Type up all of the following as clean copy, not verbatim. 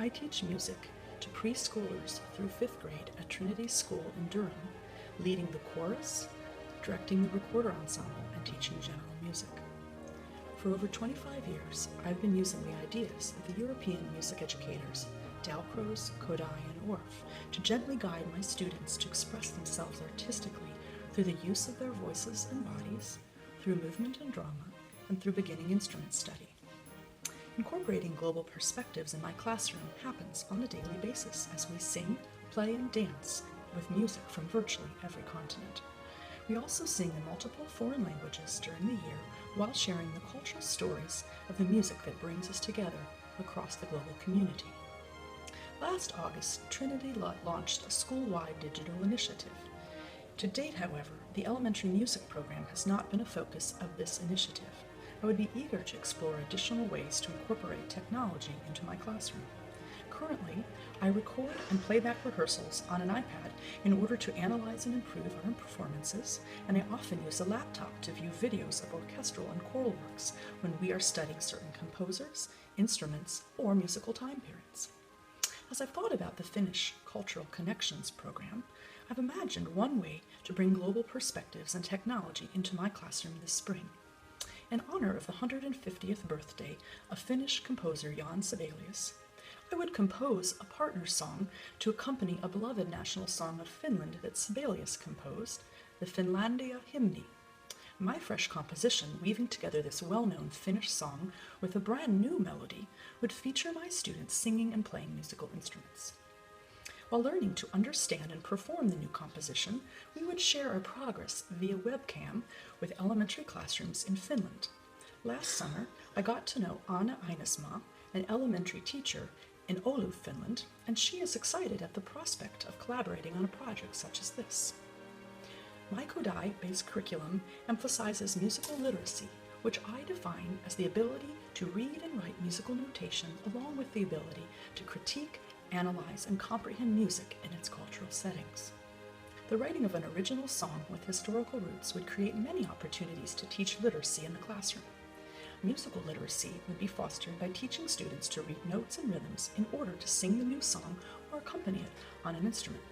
I teach music to preschoolers through 5th grade at Trinity School in Durham, leading the chorus, directing the recorder ensemble, and teaching general music. For over 25 years, I've been using the ideas of the European music educators Dalcroze, Kodai, and Orff to gently guide my students to express themselves artistically through the use of their voices and bodies, through movement and drama, and through beginning instrument study. Incorporating global perspectives in my classroom happens on a daily basis as we sing, play, and dance with music from virtually every continent. We also sing in multiple foreign languages during the year while sharing the cultural stories of the music that brings us together across the global community. Last August, Trinity launched a school-wide digital initiative. To date, however, the elementary music program has not been a focus of this initiative. I would be eager to explore additional ways to incorporate technology into my classroom. Currently, I record and play back rehearsals on an iPad in order to analyze and improve our performances, and I often use a laptop to view videos of orchestral and choral works when we are studying certain composers, instruments, or musical time periods. As I've thought about the Finnish Cultural Connections program, I've imagined one way to bring global perspectives and technology into my classroom this spring. In honor of the 150th birthday of Finnish composer Jan Sibelius, I would compose a partner song to accompany a beloved national song of Finland that Sibelius composed, the Finlandia Hymni. My fresh composition, weaving together this well-known Finnish song with a brand new melody, would feature my students singing and playing musical instruments. While learning to understand and perform the new composition, we would share our progress via webcam with elementary classrooms in Finland. Last summer, I got to know Anna Ainesmaa, an elementary teacher in Oulu, Finland, and she is excited at the prospect of collaborating on a project such as this. My Kodai-based curriculum emphasizes musical literacy, which I define as the ability to read and write musical notation along with the ability to critique, analyze, and comprehend music in its cultural settings. The writing of an original song with historical roots would create many opportunities to teach literacy in the classroom. Musical literacy would be fostered by teaching students to read notes and rhythms in order to sing the new song or accompany it on an instrument.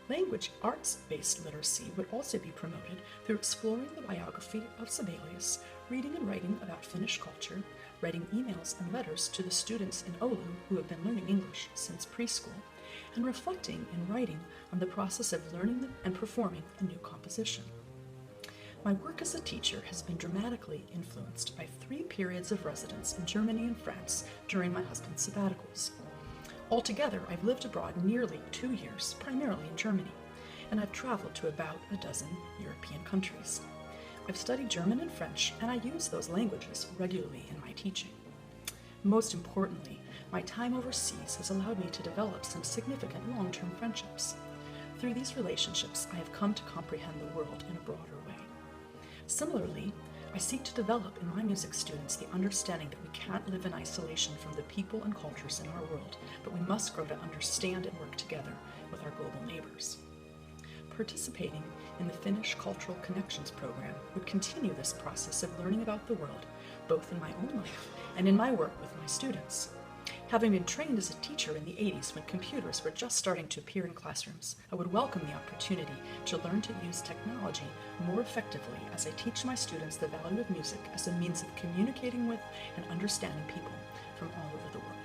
Language arts-based literacy would also be promoted through exploring the biography of Sibelius, reading and writing about Finnish culture, writing emails and letters to the students in Oulu who have been learning English since preschool, and reflecting in writing on the process of learning and performing a new composition. My work as a teacher has been dramatically influenced by 3 periods of residence in Germany and France during my husband's sabbaticals. Altogether, I've lived abroad nearly 2 years, primarily in Germany, and I've traveled to about a dozen European countries. I've studied German and French, and I use those languages regularly in my teaching. Most importantly, my time overseas has allowed me to develop some significant long-term friendships. Through these relationships, I have come to comprehend the world in a broader way. Similarly, I seek to develop in my music students the understanding that we can't live in isolation from the people and cultures in our world, but we must grow to understand and work together with our global neighbors. Participating in the Finnish Cultural Connections program would continue this process of learning about the world, both in my own life and in my work with my students. Having been trained as a teacher in the 80s when computers were just starting to appear in classrooms, I would welcome the opportunity to learn to use technology more effectively as I teach my students the value of music as a means of communicating with and understanding people from all over the world.